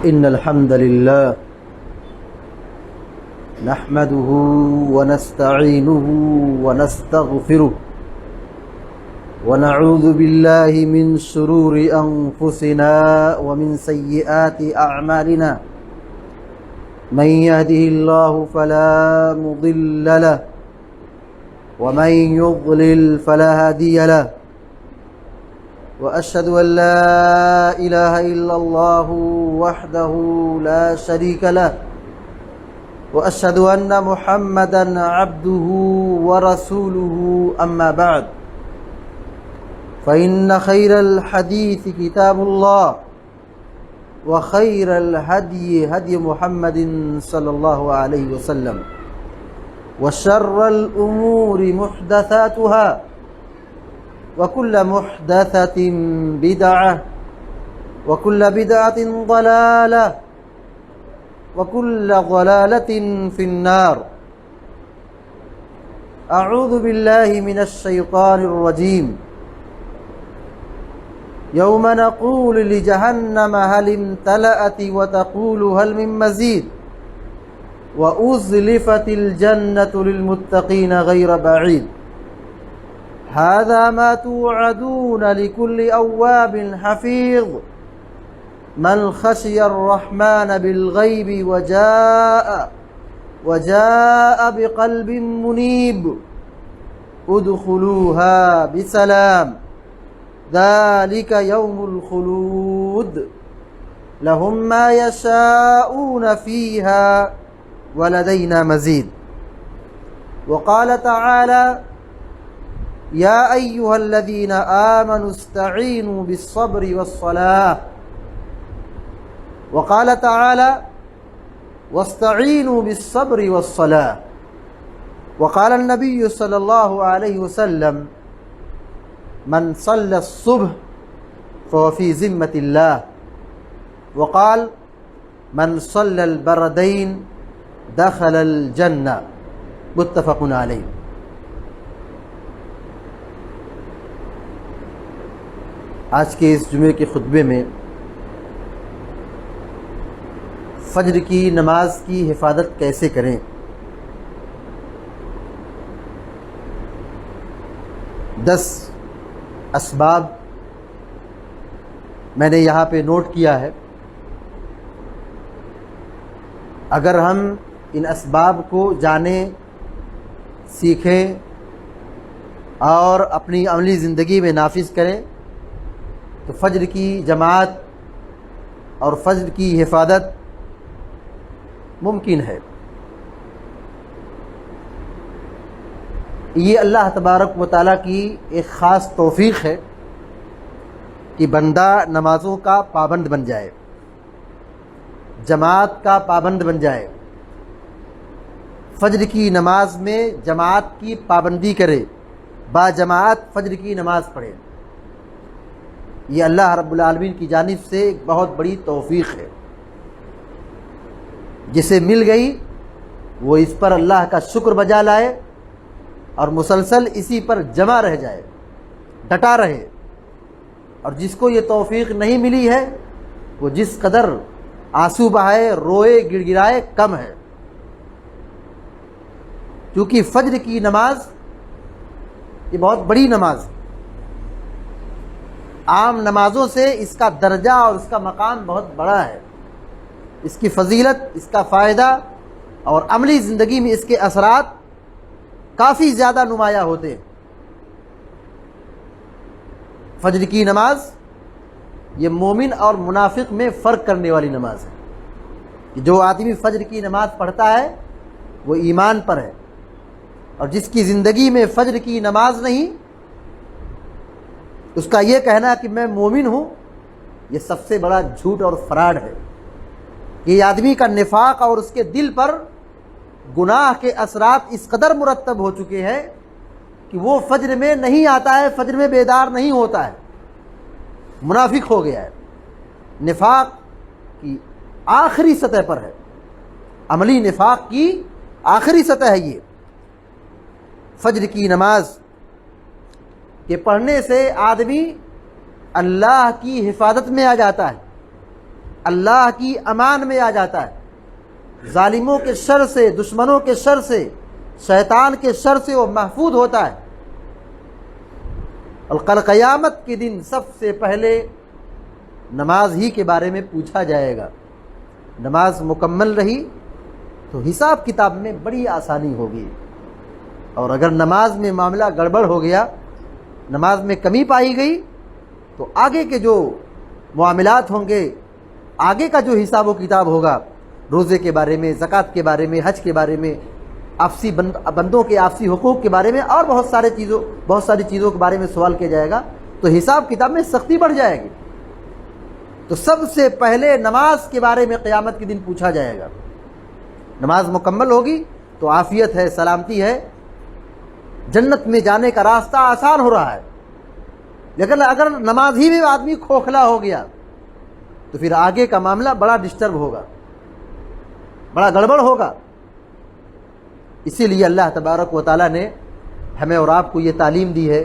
إن الحمد لله نحمده ونستعينه ونستغفره ونعوذ بالله من شرور أنفسنا ومن سيئات أعمالنا من يهده الله فلا مضل له ومن يضلل فلا هادي له وأشهد أن لا إله إلا الله وحده لا شريك له وأشهد أن محمدًا عبده ورسوله أما بعد فإن خير الحديث كتاب الله وخير الهدي هدي محمد صلى الله عليه وسلم وشر الأمور محدثاتها وكل محدثة بدعة وكل بدعة ضلالة وكل ضلالة في النار. أعوذ بالله من الشيطان الرجيم. يوم نقول لجهنم هل امتلأت وتقول هل من مزيد وأزلفت الجنة للمتقين غير بعيد هذا ما توعدون لكل أواب حفيظ من خشي الرحمن بالغيب وجاء بقلب منيب ادخلوها بسلام ذلك يوم الخلود لهم ما يشاءون فيها ولدينا مزيد. وقال تعالى يا أيها الذين آمنوا استعينوا بالصبر والصلاة. وقال تعالى واستعينوا بالصبر والصلاة. وقال النبي صلى الله عليه وسلم من صلى الصبح فهو في ذمة الله. وقال من صلى البردين دخل الجنة. متفق علیہ. آج کے اس جمعے کے خطبے میں فجر کی نماز کی حفاظت کیسے کریں، 10 اسباب میں نے یہاں پہ نوٹ کیا ہے. اگر ہم ان اسباب کو جانیں، سیکھیں اور اپنی عملی زندگی میں نافذ کریں تو فجر کی جماعت اور فجر کی حفاظت ممکن ہے. یہ اللہ تبارک و تعالیٰ کی ایک خاص توفیق ہے کہ بندہ نمازوں کا پابند بن جائے، جماعت کا پابند بن جائے، فجر کی نماز میں جماعت کی پابندی کرے، با جماعت فجر کی نماز پڑھے. یہ اللہ رب العالمین کی جانب سے ایک بہت بڑی توفیق ہے. جسے مل گئی وہ اس پر اللہ کا شکر بجا لائے اور مسلسل اسی پر جمع رہ جائے، ڈٹا رہے. اور جس کو یہ توفیق نہیں ملی ہے وہ جس قدر آنسو بہائے، روئے، گڑ گڑائے کم ہے. کیونکہ فجر کی نماز یہ بہت بڑی نماز ہے. عام نمازوں سے اس کا درجہ اور اس کا مقام بہت بڑا ہے. اس کی فضیلت، اس کا فائدہ اور عملی زندگی میں اس کے اثرات کافی زیادہ نمایاں ہوتے ہیں. فجر کی نماز یہ مومن اور منافق میں فرق کرنے والی نماز ہے. کہ جو آدمی فجر کی نماز پڑھتا ہے وہ ایمان پر ہے، اور جس کی زندگی میں فجر کی نماز نہیں، اس کا یہ کہنا کہ میں مومن ہوں، یہ سب سے بڑا جھوٹ اور فراڈ ہے. یہ آدمی کا نفاق اور اس کے دل پر گناہ کے اثرات اس قدر مرتب ہو چکے ہیں کہ وہ فجر میں نہیں آتا ہے، فجر میں بیدار نہیں ہوتا ہے، منافق ہو گیا ہے. نفاق کی آخری سطح پر ہے، عملی نفاق کی آخری سطح ہے. یہ فجر کی نماز کے پڑھنے سے آدمی اللہ کی حفاظت میں آ جاتا ہے. اللہ کی امان میں آ جاتا ہے، ظالموں کے شر سے، دشمنوں کے شر سے، شیطان کے شر سے وہ محفوظ ہوتا ہے۔ اور کل قیامت کے دن سب سے پہلے نماز ہی کے بارے میں پوچھا جائے گا۔ نماز مکمل رہی تو حساب کتاب میں بڑی آسانی ہوگی، اور اگر نماز میں معاملہ گڑبڑ ہو گیا، نماز میں کمی پائی گئی، تو آگے کے جو معاملات ہوں گے، آگے کا جو حساب و کتاب ہوگا، روزے کے بارے میں، زکوٰۃ کے بارے میں، حج کے بارے میں، آپسی بندوں کے آپسی حقوق کے بارے میں، اور بہت ساری چیزوں کے بارے میں سوال کیا جائے گا، تو حساب کتاب میں سختی بڑھ جائے گی۔ تو سب سے پہلے نماز کے بارے میں قیامت کے دن پوچھا جائے گا۔ نماز مکمل ہوگی تو عافیت ہے، سلامتی ہے، جنت میں جانے کا راستہ آسان ہو رہا ہے۔ لیکن اگر نماز ہی میں آدمی کھوکھلا ہو گیا تو پھر آگے کا معاملہ بڑا ڈسٹرب ہوگا، بڑا گڑبڑ ہوگا۔ اسی لیے اللہ تبارک و تعالیٰ نے ہمیں اور آپ کو یہ تعلیم دی ہے،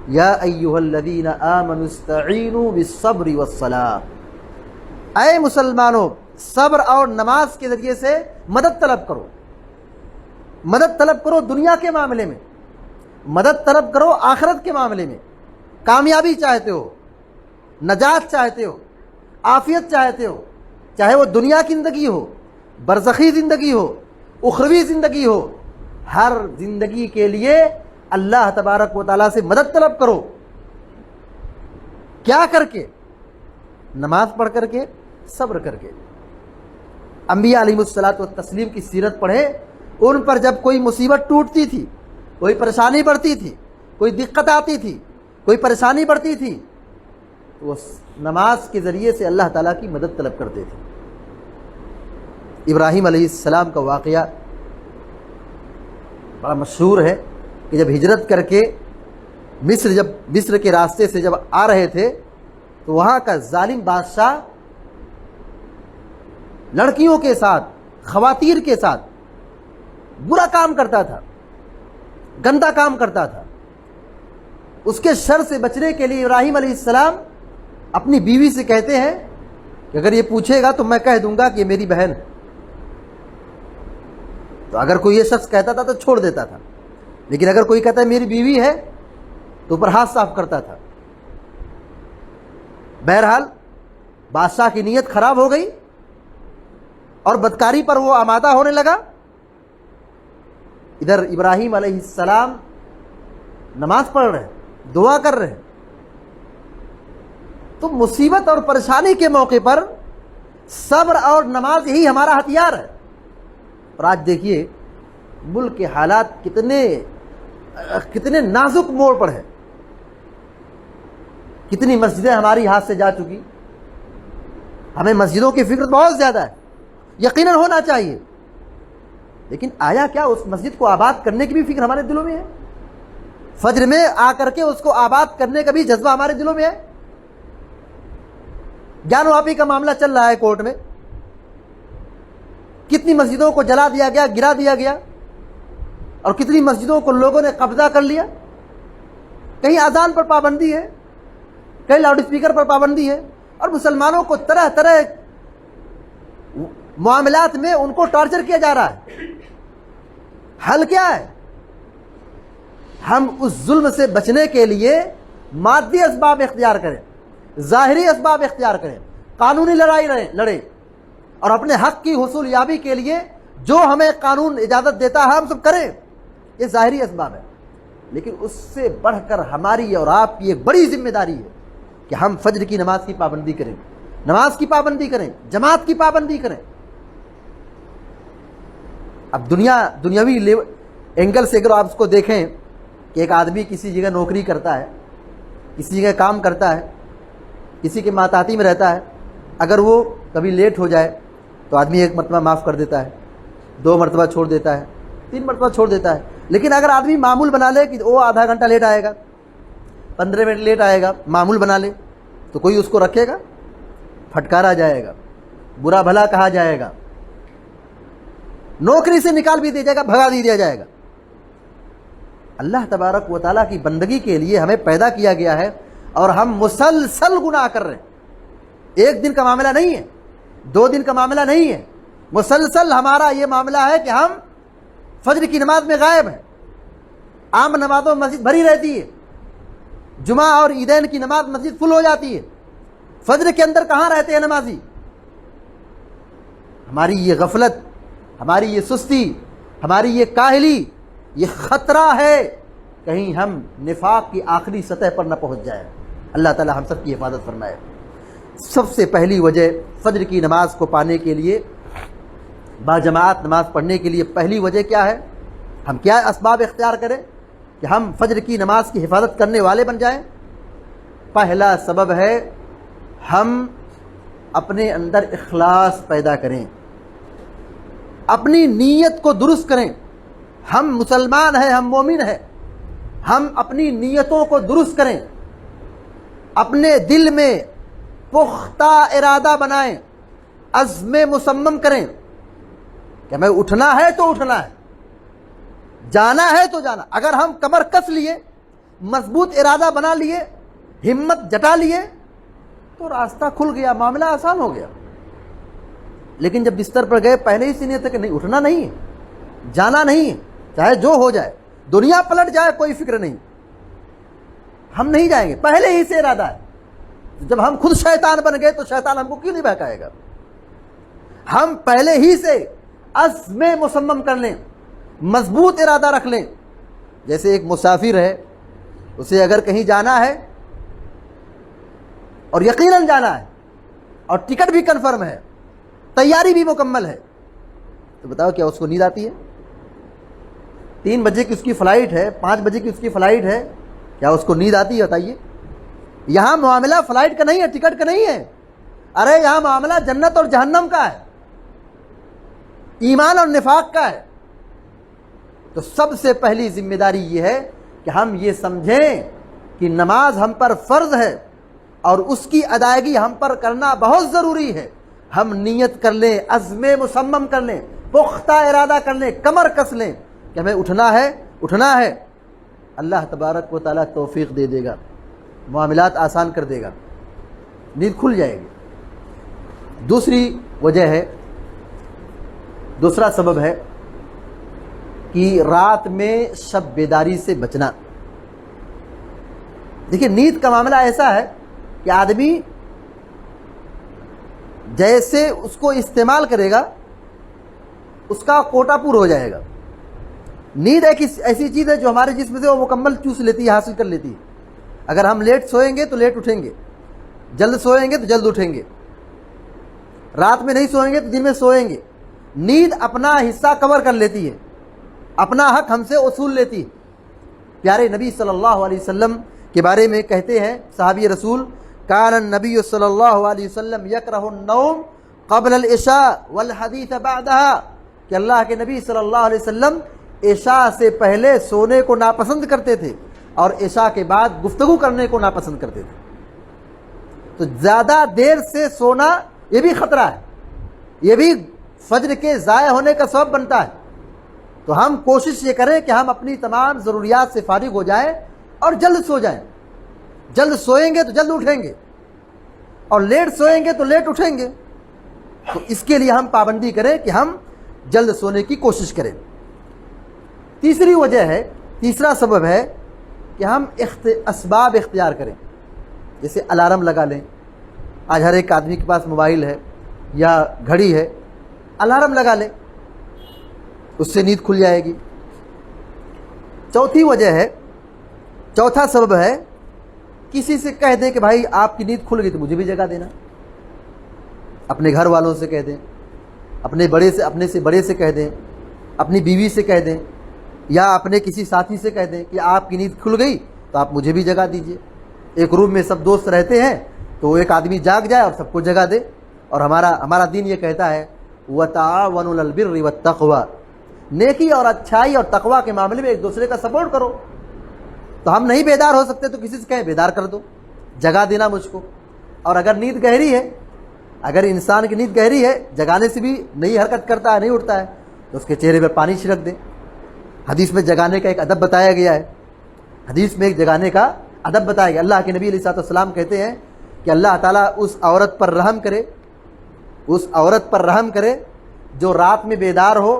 یا ایھا الذین آمنوا استعینوا بالصبر والصلاۃ، اے مسلمانوں صبر اور نماز کے ذریعے سے مدد طلب کرو۔ مدد طلب کرو دنیا کے معاملے میں، مدد طلب کرو آخرت کے معاملے میں۔ کامیابی چاہتے ہو، نجات چاہتے ہو، عافیت چاہتے ہو، چاہے وہ دنیا کی زندگی ہو، برزخی زندگی ہو، اخروی زندگی ہو، ہر زندگی کے لیے اللہ تبارک و تعالیٰ سے مدد طلب کرو۔ کیا کر کے؟ نماز پڑھ کر کے، صبر کر کے۔ انبیاء علیہ الصلوۃ والتسلیم کی سیرت پڑھے، ان پر جب کوئی مصیبت ٹوٹتی تھی، کوئی پریشانی بڑھتی تھی، کوئی دقت آتی تھی، کوئی پریشانی بڑھتی تھی، تو وہ نماز کے ذریعے سے اللہ تعالیٰ کی مدد طلب کرتے تھے۔ ابراہیم علیہ السلام کا واقعہ بڑا مشہور ہے کہ جب ہجرت کر کے مصر کے راستے سے جب آ رہے تھے تو وہاں کا ظالم بادشاہ لڑکیوں کے ساتھ، خواتین کے ساتھ برا کام کرتا تھا، گندا کام کرتا تھا۔ اس کے شر سے بچنے کے لیے ابراہیم علیہ السلام اپنی بیوی سے کہتے ہیں کہ اگر یہ پوچھے گا تو میں کہہ دوں گا کہ یہ میری بہن ہے۔ تو اگر کوئی یہ شخص کہتا تھا تو چھوڑ دیتا تھا، لیکن اگر کوئی کہتا ہے میری بیوی ہے تو اوپر ہاتھ صاف کرتا تھا۔ بہرحال بادشاہ کی نیت خراب ہو گئی اور بدکاری پر وہ آمادہ ہونے لگا۔ ادھر ابراہیم علیہ السلام نماز پڑھ رہے ہیں، دعا کر رہے ہیں۔ تو مصیبت اور پریشانی کے موقع پر صبر اور نماز یہی ہمارا ہتھیار ہے۔ اور آج دیکھیے ملک کے حالات کتنے نازک موڑ پر ہیں، کتنی مسجدیں ہماری ہاتھ سے جا چکی۔ ہمیں مسجدوں کی فکر بہت زیادہ ہے، یقیناً ہونا چاہیے، لیکن آیا کیا اس مسجد کو آباد کرنے کی بھی فکر ہمارے دلوں میں ہے؟ فجر میں آ کر کے اس کو آباد کرنے کا بھی جذبہ ہمارے دلوں میں ہے؟ جان و آبی کا معاملہ چل رہا ہے کورٹ میں، کتنی مسجدوں کو جلا دیا گیا، گرا دیا گیا، اور کتنی مسجدوں کو لوگوں نے قبضہ کر لیا۔ کہیں اذان پر پابندی ہے، کہیں لاؤڈ اسپیکر پر پابندی ہے، اور مسلمانوں کو طرح طرح معاملات میں ان کو ٹارچر کیا جا رہا ہے۔ حل کیا ہے؟ ہم اس ظلم سے بچنے کے لیے مادی اسباب اختیار کریں، ظاہری اسباب اختیار کریں، قانونی لڑائی لڑیں، اور اپنے حق کی حصول یابی کے لیے جو ہمیں قانون اجازت دیتا ہے ہم سب کریں۔ یہ ظاہری اسباب ہے، لیکن اس سے بڑھ کر ہماری اور آپ کی ایک بڑی ذمہ داری ہے کہ ہم فجر کی نماز کی پابندی کریں، نماز کی پابندی کریں، جماعت کی پابندی کریں۔ اب دنیاوی اینگل سے اگر آپ اس کو دیکھیں کہ ایک آدمی کسی جگہ نوکری کرتا ہے، کسی جگہ کام کرتا ہے، کسی کے ماتحتی میں رہتا ہے، اگر وہ کبھی لیٹ ہو جائے تو آدمی ایک مرتبہ معاف کر دیتا ہے، 2 مرتبہ چھوڑ دیتا ہے، 3 مرتبہ چھوڑ دیتا ہے۔ لیکن اگر آدمی معمول بنا لے کہ وہ آدھا گھنٹہ لیٹ آئے گا، 15 منٹ لیٹ آئے گا، معمول بنا لے، تو کوئی اس کو رکھے گا؟ پھٹکارا جائے گا، برا بھلا کہا جائے گا، نوکری سے نکال بھی دیا جائے گا، بھگا دیا جائے گا۔ اللہ تبارک و تعالیٰ کی بندگی کے لیے ہمیں پیدا کیا گیا ہے، اور ہم مسلسل گناہ کر رہے ہیں، ایک دن کا معاملہ نہیں ہے۔ 2 دن کا معاملہ نہیں ہے، مسلسل ہمارا یہ معاملہ ہے کہ ہم فجر کی نماز میں غائب ہیں۔ عام نمازوں میں مسجد بھری رہتی ہے، جمعہ اور عیدین کی نماز مسجد فل ہو جاتی ہے، فجر کے اندر کہاں رہتے ہیں نمازی؟ ہماری یہ غفلت، ہماری یہ سستی، ہماری یہ کاہلی، یہ خطرہ ہے کہیں ہم نفاق کی آخری سطح پر نہ پہنچ جائیں۔ اللہ تعالی ہم سب کی حفاظت فرمائے۔ سب سے پہلی وجہ فجر کی نماز کو پانے کے لیے، باجماعت نماز پڑھنے کے لیے پہلی وجہ کیا ہے؟ ہم کیا اسباب اختیار کریں کہ ہم فجر کی نماز کی حفاظت کرنے والے بن جائیں؟ پہلا سبب ہے ہم اپنے اندر اخلاص پیدا کریں، اپنی نیت کو درست کریں۔ ہم مسلمان ہیں، ہم مومن ہیں، ہم اپنی نیتوں کو درست کریں، اپنے دل میں پختہ ارادہ بنائیں، عزم مصمم کریں کہ ہمیں اٹھنا ہے تو اٹھنا ہے، جانا ہے تو جانا۔ اگر ہم کمر کس لیے، مضبوط ارادہ بنا لیے، ہمت جٹا لیے تو راستہ کھل گیا، معاملہ آسان ہو گیا۔ لیکن جب بستر پر گئے پہلے ہی سے نیت ہے کہ نہیں، اٹھنا نہیں ہے، جانا نہیں ہے، چاہے جو ہو جائے، دنیا پلٹ جائے کوئی فکر نہیں، ہم نہیں جائیں گے، پہلے ہی سے ارادہ ہے۔ جب ہم خود شیطان بن گئے تو شیطان ہم کو کیوں نہیں بہکائے گا؟ ہم پہلے ہی سے عزم مصمم کر لیں، مضبوط ارادہ رکھ لیں۔ جیسے ایک مسافر ہے، اسے اگر کہیں جانا ہے اور یقیناً جانا ہے اور ٹکٹ بھی کنفرم ہے، تیاری بھی مکمل ہے، تو بتاؤ کیا اس کو نیند آتی ہے؟ 3 بجے کی اس کی فلائٹ ہے، 5 بجے کی اس کی فلائٹ ہے، کیا اس کو نیند آتی ہے؟ بتائیے۔ یہاں معاملہ فلائٹ کا نہیں ہے، ٹکٹ کا نہیں ہے، ارے یہاں معاملہ جنت اور جہنم کا ہے، ایمان اور نفاق کا ہے۔ تو سب سے پہلی ذمہ داری یہ ہے کہ ہم یہ سمجھیں کہ نماز ہم پر فرض ہے اور اس کی ادائیگی ہم پر کرنا بہت ضروری ہے۔ ہم نیت کر لیں، عزم مصمم کر لیں، پختہ ارادہ کر لیں، کمر کس لیں کہ ہمیں اٹھنا ہے، اٹھنا ہے۔ اللہ تبارک و تعالیٰ توفیق دے دے گا، معاملات آسان کر دے گا، نیند کھل جائے گی۔ دوسری وجہ ہے، دوسرا سبب ہے کہ رات میں شب بیداری سے بچنا۔ دیکھیے نیند کا معاملہ ایسا ہے کہ آدمی جیسے اس کو استعمال کرے گا اس کا کوٹا پور ہو جائے گا۔ نیند ایک ایسی چیز ہے جو ہمارے جسم سے وہ مکمل چوس لیتی ہے، حاصل کر لیتی ہے۔ اگر ہم لیٹ سوئیں گے تو لیٹ اٹھیں گے، جلد سوئیں گے تو جلد اٹھیں گے، رات میں نہیں سوئیں گے تو دن میں سوئیں گے۔ نیند اپنا حصہ کور کر لیتی ہے، اپنا حق ہم سے وصول لیتی ہے۔ پیارے نبی صلی اللہ علیہ وسلم کے بارے میں کہتے ہیں صحابی رسول، کان النبی صلی اللہ علیہ وسلم یکرہ النوم قبل العشاء والحدیث بعدها، کہ اللہ کے نبی صلی اللہ علیہ وسلم عشاء سے پہلے سونے کو ناپسند کرتے تھے اور عشاء کے بعد گفتگو کرنے کو ناپسند کرتے تھے۔ تو زیادہ دیر سے سونا یہ بھی خطرہ ہے، یہ بھی فجر کے ضائع ہونے کا سبب بنتا ہے۔ تو ہم کوشش یہ کریں کہ ہم اپنی تمام ضروریات سے فارغ ہو جائیں اور جلد سو جائیں۔ جلد سوئیں گے تو جلد اٹھیں گے اور لیٹ سوئیں گے تو لیٹ اٹھیں گے۔ تو اس کے لیے ہم پابندی کریں کہ ہم جلد سونے کی کوشش کریں۔ تیسری وجہ ہے، تیسرا سبب ہے کہ ہم اسباب اختیار کریں، جیسے الارم لگا لیں۔ آج ہر ایک آدمی کے پاس موبائل ہے یا گھڑی ہے، الارم لگا لیں، اس سے نیند کھل جائے گی۔ چوتھی وجہ ہے، چوتھا سبب ہے، کسی سے کہہ دیں کہ بھائی آپ کی نیند کھل گئی تو مجھے بھی جگہ دینا۔ اپنے گھر والوں سے کہہ دیں، اپنے بڑے سے کہہ دیں، اپنی بیوی سے کہہ دیں، یا اپنے کسی ساتھی سے کہہ دیں کہ آپ کی نیند کھل گئی تو آپ مجھے بھی جگہ دیجیے۔ ایک روم میں سب دوست رہتے ہیں تو ایک آدمی جاگ جائے اور سب کو جگہ دے۔ اور ہمارا دین یہ کہتا ہے وَتَعَاوَنُوا عَلَى الْبِرِّ وَالتَّقْوَىٰ، نیکی اور اچھائی اور تقویٰ کے معاملے میں ایک دوسرے کا سپورٹ کرو۔ تو ہم نہیں بیدار ہو سکتے تو کسی سے کہیں بیدار کر دو، جگہ دینا مجھ کو۔ اور اگر نیند گہری ہے، اگر انسان کی نیند گہری ہے، جگانے سے بھی نہیں حرکت کرتا ہے، نہیں اٹھتا ہے، تو اس کے چہرے پر پانی چھڑک دیں۔ حدیث میں جگانے کا ایک ادب بتایا گیا ہے، حدیث میں ایک جگانے کا ادب بتایا گیا۔ اللہ کے نبی علیہ الصلوۃ والسلام کہتے ہیں کہ اللہ تعالیٰ اس عورت پر رحم کرے اس عورت پر رحم کرے جو رات میں بیدار ہو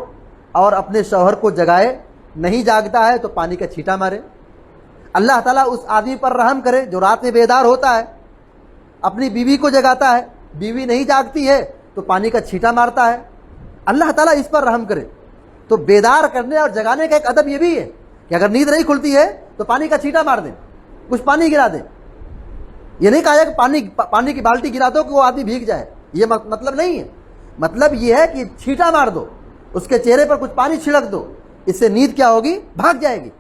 اور اپنے شوہر کو جگائے، نہیں جاگتا ہے تو پانی کا چھینٹا مارے۔ اللہ تعالیٰ اس آدمی پر رحم کرے جو رات میں بیدار ہوتا ہے، اپنی بیوی کو جگاتا ہے، بیوی نہیں جاگتی ہے تو پانی کا چھینٹا مارتا ہے۔ اللہ تعالیٰ اس پر رحم کرے۔ تو بیدار کرنے اور جگانے کا ایک ادب یہ بھی ہے کہ اگر نیند نہیں کھلتی ہے تو پانی کا چھینٹا مار دیں، کچھ پانی گرا دیں۔ یہ نہیں کہا جائے کہ پانی کی بالٹی گرا دو کہ وہ آدمی بھیگ جائے، یہ مطلب نہیں ہے۔ مطلب یہ ہے کہ چھینٹا مار دو، اس کے چہرے پر کچھ پانی چھڑک دو، اس سے نیند کیا ہوگی؟ بھاگ جائے گی۔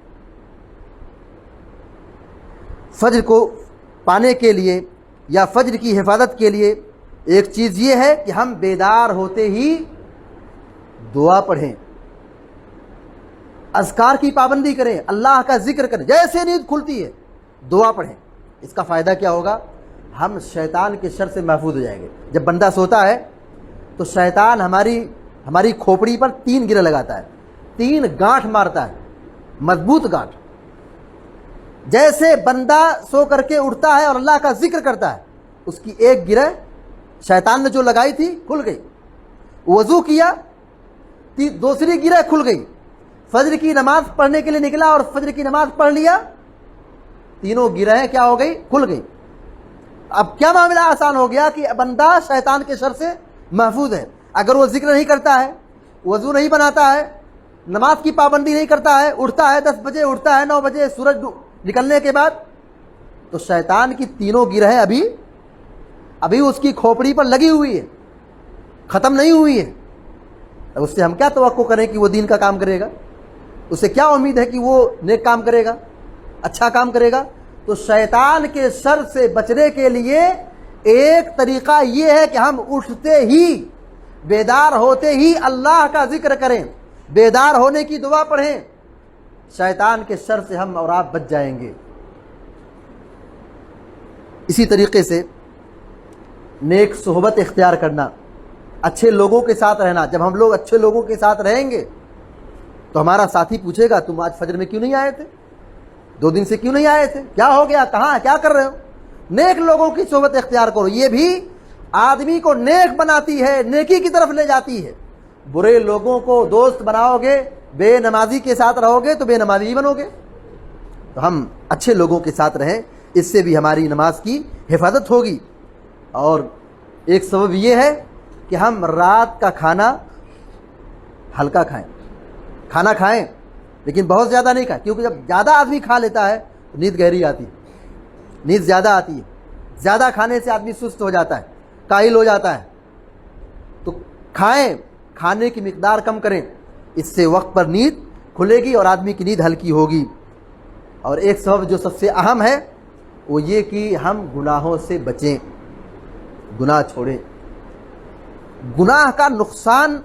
فجر کو پانے کے لیے یا فجر کی حفاظت کے لیے ایک چیز یہ ہے کہ ہم بیدار ہوتے ہی دعا پڑھیں، اذکار کی پابندی کریں، اللہ کا ذکر کریں، جیسے نیند کھلتی ہے دعا پڑھیں۔ اس کا فائدہ کیا ہوگا؟ ہم شیطان کے شر سے محفوظ ہو جائیں گے۔ جب بندہ سوتا ہے تو شیطان ہماری کھوپڑی پر 3 گرہ لگاتا ہے، 3 گانٹھ مارتا ہے، مضبوط گانٹھ۔ جیسے بندہ سو کر کے اٹھتا ہے اور اللہ کا ذکر کرتا ہے، اس کی ایک گرہ شیطان نے جو لگائی تھی کھل گئی، وضو کیا دوسری گرہ کھل گئی، فجر کی نماز پڑھنے کے لیے نکلا اور فجر کی نماز پڑھ لیا، تینوں گرہیں کیا ہو گئی؟ کھل گئی۔ اب کیا معاملہ آسان ہو گیا کہ بندہ شیطان کے شر سے محفوظ ہے۔ اگر وہ ذکر نہیں کرتا ہے، وضو نہیں بناتا ہے، نماز کی پابندی نہیں کرتا ہے، اٹھتا ہے 10 بجے، اٹھتا ہے 9 بجے سورج نکلنے کے بعد، تو شیطان کی تینوں گرہیں ابھی اس کی کھوپڑی پر لگی ہوئی ہے، ختم نہیں ہوئی ہے۔ اب اس سے ہم کیا توقع کریں کہ وہ دین کا کام کرے گا؟ اسے کیا امید ہے کہ وہ نیک کام کرے گا، اچھا کام کرے گا؟ تو شیطان کے شر سے بچنے کے لیے ایک طریقہ یہ ہے کہ ہم اٹھتے ہی، بیدار ہوتے ہی اللہ کا ذکر کریں، بیدار ہونے کی دعا پڑھیں، شیطان کے شر سے ہم اور آپ بچ جائیں گے۔ اسی طریقے سے نیک صحبت اختیار کرنا، اچھے لوگوں کے ساتھ رہنا۔ جب ہم لوگ اچھے لوگوں کے ساتھ رہیں گے تو ہمارا ساتھی پوچھے گا تم آج فجر میں کیوں نہیں آئے تھے، 2 دن سے کیوں نہیں آئے تھے، کیا ہو گیا، کہاں کیا کر رہے ہو؟ نیک لوگوں کی صحبت اختیار کرو، یہ بھی آدمی کو نیک بناتی ہے، نیکی کی طرف لے جاتی ہے۔ برے لوگوں کو دوست بناؤ گے، بے نمازی کے ساتھ رہو گے تو بے نمازی ہی بنو گے۔ تو ہم اچھے لوگوں کے ساتھ رہیں، اس سے بھی ہماری نماز کی حفاظت ہوگی۔ اور ایک سبب یہ ہے کہ ہم رات کا کھانا ہلکا کھائیں، کھانا کھائیں لیکن بہت زیادہ نہیں کھائیں، کیونکہ جب زیادہ آدمی کھا لیتا ہے تو نیند گہری آتی ہے، نیند زیادہ آتی ہے، زیادہ کھانے سے آدمی سست ہو جاتا ہے، کاہل ہو جاتا ہے۔ تو کھائیں، کھانے کی مقدار کم کریں، اس سے وقت پر نیند کھلے گی اور آدمی کی نیند ہلکی ہوگی۔ اور ایک سبب جو سب سے اہم ہے وہ یہ کہ ہم گناہوں سے بچیں، گناہ چھوڑیں۔ گناہ کا نقصان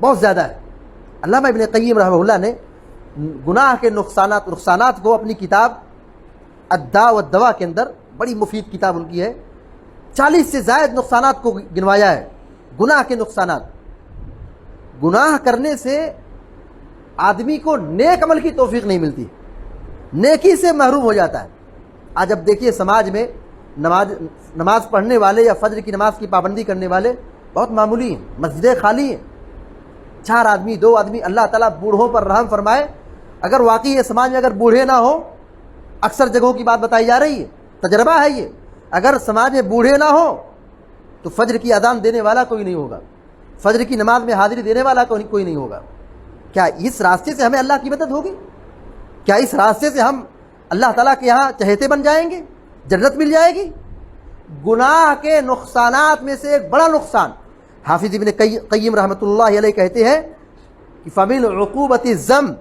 بہت زیادہ ہے۔ علامہ ابن قیم رحمہ اللہ نے گناہ کے نقصانات کو اپنی کتاب الداء والدواء کے اندر، بڑی مفید کتاب ان کی ہے، 40 سے زائد نقصانات کو گنوایا ہے۔ گناہ کے نقصانات، گناہ کرنے سے آدمی کو نیک عمل کی توفیق نہیں ملتی، نیکی سے محروم ہو جاتا ہے۔ آج اب دیکھیے سماج میں نماز پڑھنے والے یا فجر کی نماز کی پابندی کرنے والے بہت معمولی ہیں، مسجدیں خالی ہیں، 4 آدمی 2 آدمی۔ اللہ تعالیٰ بوڑھوں پر رحم فرمائے۔ اگر واقعی یہ سماج میں اگر بوڑھے نہ ہو، اکثر جگہوں کی بات بتائی جا رہی ہے، تجربہ ہے یہ، اگر سماج میں بوڑھے نہ ہو تو فجر کی اذان دینے والا کوئی نہیں ہوگا، فجر کی نماز میں حاضری دینے والا کوئی نہیں ہوگا۔ کیا اس راستے سے ہمیں اللہ کی مدد ہوگی؟ کیا اس راستے سے ہم اللہ تعالیٰ کے یہاں چہیتے بن جائیں گے، جنت مل جائے گی؟ گناہ کے نقصانات میں سے ایک بڑا نقصان، حافظ ابن قیم رحمۃ اللہ علیہ کہتے ہیں کہ فَمِنْ عُقُوبَةِ الذَّنْبِ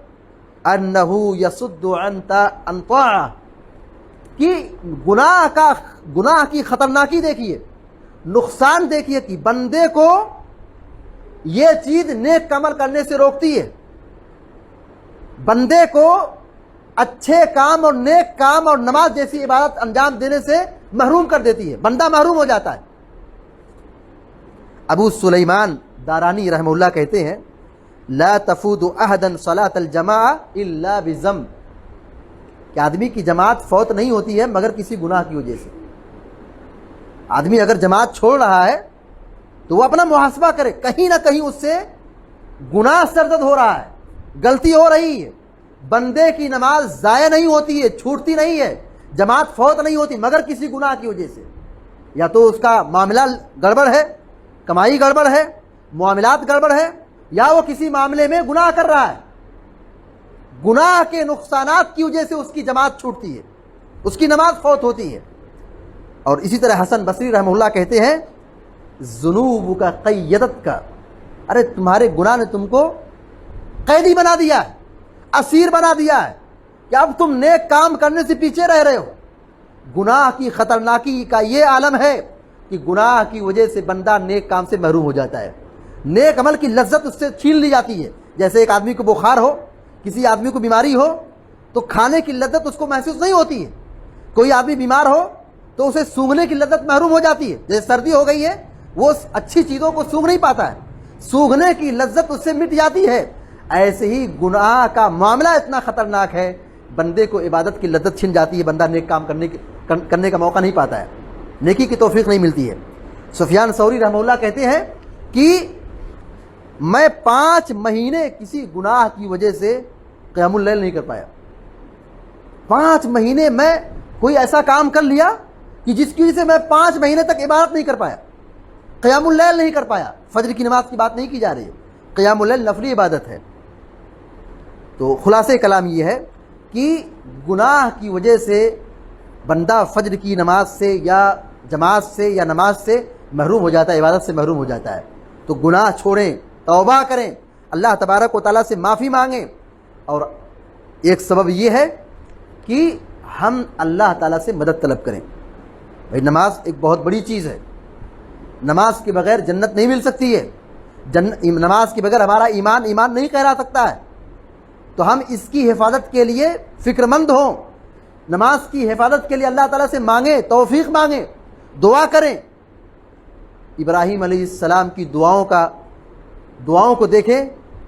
أَنَّهُ يَصُدُّ عَنْ طَاعَةٍ، کہ گناہ کی خطرناکی دیکھیے، نقصان دیکھیے کہ بندے کو یہ چیز نیک عمل کرنے سے روکتی ہے، بندے کو اچھے کام اور نیک کام اور نماز جیسی عبادت انجام دینے سے محروم کر دیتی ہے، بندہ محروم ہو جاتا ہے۔ ابو سلیمان دارانی رحمہ اللہ کہتے ہیں لا تفوت احدا صلاۃ الجماعہ الا بذنب، کہ آدمی کی جماعت فوت نہیں ہوتی ہے مگر کسی گناہ کی وجہ سے۔ آدمی اگر جماعت چھوڑ رہا ہے تو وہ اپنا محاسبہ کرے, کہیں نہ کہیں اس سے گناہ سرزد ہو رہا ہے, غلطی ہو رہی ہے. بندے کی نماز ضائع نہیں ہوتی ہے, چھوٹتی نہیں ہے, جماعت فوت نہیں ہوتی, مگر کسی گناہ کی وجہ سے. یا تو اس کا معاملہ گڑبڑ ہے, کمائی گڑبڑ ہے, معاملات گڑبڑ ہے, یا وہ کسی معاملے میں گناہ کر رہا ہے. گناہ کے نقصانات کی وجہ سے اس کی جماعت چھوٹتی ہے, اس کی نماز فوت ہوتی ہے. اور اسی طرح حسن بصری رحمہ اللہ کہتے ہیں ذنوب کا قیدت کا, ارے تمہارے گناہ نے تم کو قیدی بنا دیا ہے, اسیر بنا دیا ہے کہ اب تم نیک کام کرنے سے پیچھے رہ رہے ہو. گناہ کی خطرناکی کا یہ عالم ہے کہ گناہ کی وجہ سے بندہ نیک کام سے محروم ہو جاتا ہے, نیک عمل کی لذت اس سے چھین لی جاتی ہے. جیسے ایک آدمی کو بخار ہو, کسی آدمی کو بیماری ہو تو کھانے کی لذت اس کو محسوس نہیں ہوتی ہے. کوئی آدمی بیمار ہو تو اسے سونگھنے کی لذت محروم ہو جاتی ہے. جیسے سردی ہو گئی ہے, وہ اچھی چیزوں کو سونگھ نہیں پاتا ہے, سونگھنے کی لذت اس سے مٹ جاتی ہے. ایسے ہی گناہ کا معاملہ اتنا خطرناک ہے, بندے کو عبادت کی لذت چھن جاتی ہے, بندہ نیک کام کرنے کا موقع نہیں پاتا ہے, نیکی کی توفیق نہیں ملتی ہے. سفیان ثوری رحمہ اللہ کہتے ہیں کہ میں 5 مہینے کسی گناہ کی وجہ سے قیام اللیل نہیں کر پایا. 5 مہینے میں کوئی ایسا کام کر لیا کہ جس کی وجہ سے میں 5 مہینے تک عبادت نہیں کر پایا, قیام اللیل نہیں کر پایا. فجر کی نماز کی بات نہیں کی جا رہی ہے, قیام اللیل نفلی عبادت ہے. تو خلاصے کلام یہ ہے کہ گناہ کی وجہ سے بندہ فجر کی نماز سے یا جماعت سے یا نماز سے محروم ہو جاتا ہے, عبادت سے محروم ہو جاتا ہے. تو گناہ چھوڑیں, توبہ کریں, اللہ تبارک و تعالیٰ سے معافی مانگیں. اور ایک سبب یہ ہے کہ ہم اللہ تعالیٰ سے مدد طلب کریں. بھائی نماز ایک بہت بڑی چیز ہے, نماز کے بغیر جنت نہیں مل سکتی ہے, نماز کے بغیر ہمارا ایمان نہیں کہلا سکتا ہے. تو ہم اس کی حفاظت کے لیے فکر مند ہوں, نماز کی حفاظت کے لیے اللہ تعالیٰ سے مانگیں, توفیق مانگیں, دعا کریں. ابراہیم علیہ السلام کی دعاؤں کو دیکھیں,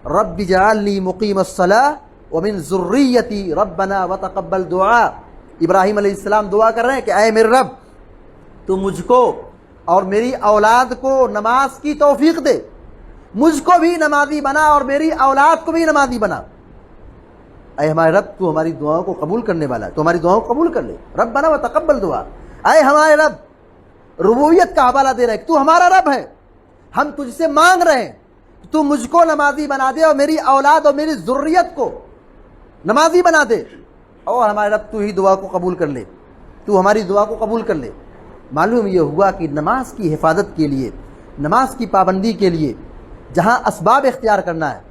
رب اجعلنی مقیم الصلاۃ ومن ذریتی ربنا وتقبل دعاء. ابراہیم علیہ السلام دعا کر رہے ہیں کہ اے میرے رب تو مجھ کو اور میری اولاد کو نماز کی توفیق دے, مجھ کو بھی نمازی بنا اور میری اولاد کو بھی نمازی بنا. اے ہمارے رب تو ہماری دعاؤں کو قبول کرنے والا ہے, تو ہماری دعاؤں کو قبول کر لے. ربنا وتقبل دعاء, اے ہمارے رب ربوبیت کا حوالہ دے رہے کہ تو ہمارا رب ہے, ہم تجھ سے مانگ رہے ہیں تو مجھ کو نمازی بنا دے اور میری اولاد اور میری ذریت کو نمازی بنا دے. اور ہمارے رب تو ہی دعا کو قبول کر لے, تو ہماری دعا کو قبول کر لے. معلوم یہ ہوا کہ نماز کی حفاظت کے لیے, نماز کی پابندی کے لیے جہاں اسباب اختیار کرنا ہے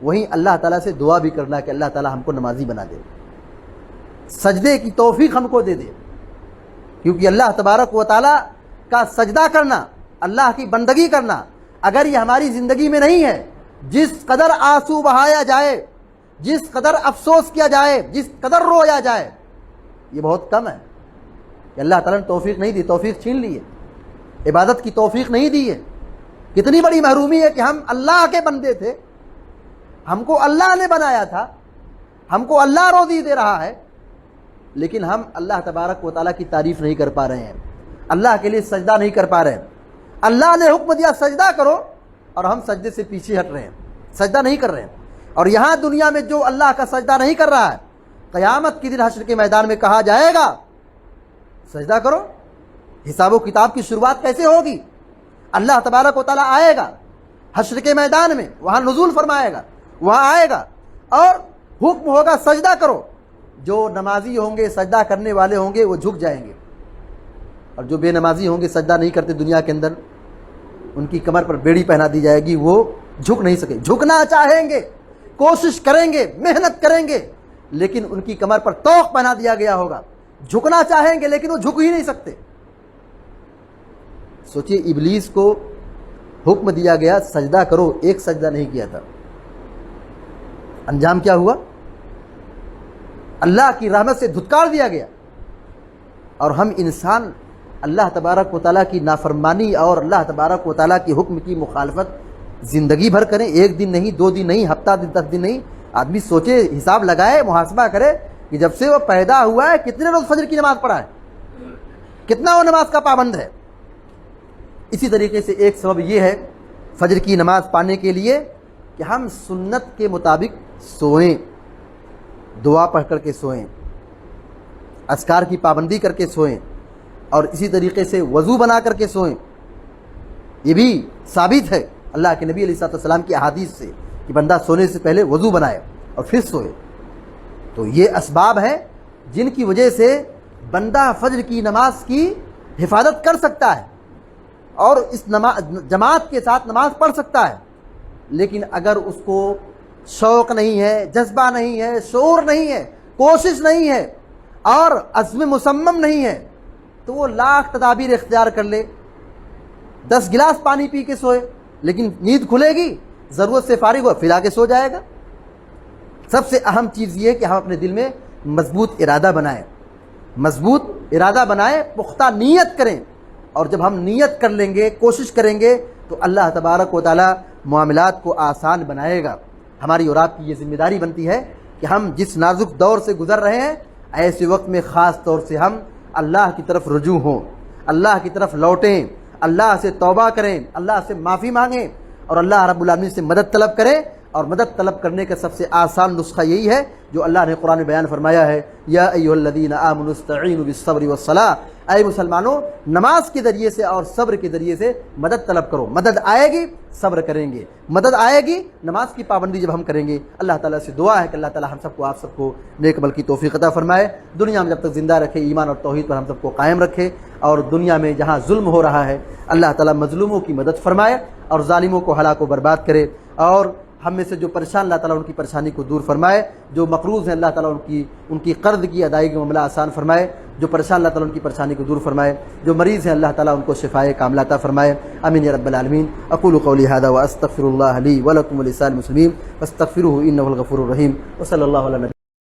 وہیں اللہ تعالیٰ سے دعا بھی کرنا ہے کہ اللہ تعالیٰ ہم کو نمازی بنا دے, سجدے کی توفیق ہم کو دے دے. کیونکہ اللہ تبارک و تعالیٰ کا سجدہ کرنا, اللہ کی بندگی کرنا, اگر یہ ہماری زندگی میں نہیں ہے, جس قدر آنسو بہایا جائے, جس قدر افسوس کیا جائے, جس قدر رویا جائے, یہ بہت کم ہے. کہ اللہ تعالیٰ نے توفیق نہیں دی, توفیق چھین لی ہے, عبادت کی توفیق نہیں دی ہے. کتنی بڑی محرومی ہے کہ ہم اللہ کے بندے تھے, ہم کو اللہ نے بنایا تھا, ہم کو اللہ روزی دے رہا ہے, لیکن ہم اللہ تبارک و تعالیٰ کی تعریف نہیں کر پا رہے ہیں, اللہ کے لیے سجدہ نہیں کر پا رہے ہیں. اللہ نے حکم دیا سجدہ کرو اور ہم سجدے سے پیچھے ہٹ رہے ہیں, سجدہ نہیں کر رہے ہیں. اور یہاں دنیا میں جو اللہ کا سجدہ نہیں کر رہا ہے, قیامت کے دن حشر کے میدان میں کہا جائے گا سجدہ کرو. حساب و کتاب کی شروعات کیسے ہوگی؟ اللہ تبارک و تعالیٰ آئے گا حشر کے میدان میں, وہاں نزول فرمائے گا, وہاں آئے گا اور حکم ہوگا سجدہ کرو. جو نمازی ہوں گے, سجدہ کرنے والے ہوں گے, وہ جھک جائیں گے, اور جو بے نمازی ہوں گے, سجدہ نہیں کرتے دنیا کے اندر, ان کی کمر پر بیڑی پہنا دی جائے گی, وہ جھک نہیں سکے. جھکنا چاہیں گے, کوشش کریں گے, محنت کریں گے, لیکن ان کی کمر پر توق پہنا دیا گیا ہوگا. جھکنا چاہیں گے لیکن وہ جھک ہی نہیں سکتے. سوچئے ابلیس کو حکم دیا گیا سجدہ کرو, ایک سجدہ نہیں کیا تھا, انجام کیا ہوا؟ اللہ کی رحمت سے دھتکار دیا گیا. اور ہم انسان اللہ تبارک و تعالیٰ کی نافرمانی اور اللہ تبارک و تعالیٰ کی حکم کی مخالفت زندگی بھر کریں, ایک دن نہیں, 2 دن نہیں, ہفتہ دن, 10 دن نہیں. آدمی سوچے, حساب لگائے, محاسبہ کرے کہ جب سے وہ پیدا ہوا ہے کتنے روز فجر کی نماز پڑھا ہے, کتنا وہ نماز کا پابند ہے. اسی طریقے سے ایک سبب یہ ہے فجر کی نماز پانے کے لیے کہ ہم سنت کے مطابق سوئیں، دعا پڑھ کر کے سوئیں، اذکار کی پابندی کر کے سوئیں، اور اسی طریقے سے وضو بنا کر کے سوئیں۔ یہ بھی ثابت ہے اللہ کے نبی علیہ السلام کی احادیث سے کہ بندہ سونے سے پہلے وضو بنائے اور پھر سوئے۔ تو یہ اسباب ہیں جن کی وجہ سے بندہ فجر کی نماز کی حفاظت کر سکتا ہے اور اس جماعت کے ساتھ نماز پڑھ سکتا ہے۔ لیکن اگر اس کو شوق نہیں ہے، جذبہ نہیں ہے، شعور نہیں ہے، کوشش نہیں ہے اور عزم مصمم نہیں ہے تو وہ لاکھ تدابیر اختیار کر لے، 10 گلاس پانی پی کے سوئے، لیکن نیند کھلے گی، ضرورت سے فارغ ہو پھر آ کے سو جائے گا۔ سب سے اہم چیز یہ کہ ہم اپنے دل میں مضبوط ارادہ بنائیں، مضبوط ارادہ بنائیں، پختہ نیت کریں، اور جب ہم نیت کر لیں گے، کوشش کریں گے تو اللہ تبارک و تعالی معاملات کو آسان بنائے گا۔ ہماری اور آپ کی یہ ذمہ داری بنتی ہے کہ ہم جس نازک دور سے گزر رہے ہیں ایسے وقت میں خاص طور سے ہم اللہ کی طرف رجوع ہوں، اللہ کی طرف لوٹیں، اللہ سے توبہ کریں، اللہ سے معافی مانگیں اور اللہ رب العالمین سے مدد طلب کریں۔ اور مدد طلب کرنے کا سب سے آسان نسخہ یہی ہے جو اللہ نے قرآن میں بیان فرمایا ہے، یا ایھا الذین آمنوا استعینوا بالصبر والصلاۃ، اے مسلمانوں نماز کے ذریعے سے اور صبر کے ذریعے سے مدد طلب کرو۔ مدد آئے گی صبر کریں گے، مدد آئے گی نماز کی پابندی جب ہم کریں گے۔ اللہ تعالیٰ سے دعا ہے کہ اللہ تعالیٰ ہم سب کو، آپ سب کو نیک عمل کی توفیق عطا فرمائے، دنیا میں جب تک زندہ رکھے، ایمان اور توحید پر ہم سب کو قائم رکھے، اور دنیا میں جہاں ظلم ہو رہا ہے اللہ تعالیٰ مظلوموں کی مدد فرمائے اور ظالموں کو ہلاک و برباد کرے، اور ہم میں سے جو پریشان اللہ تعالیٰ ان کی پریشانی کو دور فرمائے، جو مقروض ہیں اللہ تعالیٰ ان کی قرض کی ادائیگی کا معاملہ آسان فرمائے، جو پریشان اللہ تعالیٰ ان کی پریشانی کو دور فرمائے، جو مریض ہیں اللہ تعالیٰ ان کو شفائے کاملہ عطا فرمائے، آمین یا رب العالمین۔ اقول قولی ھذا واستغفر اللہ لی ولکم ولسائر المسلمین فاستغفروہ انہ الغفور الرحیم، وصلی اللہ علی نبینا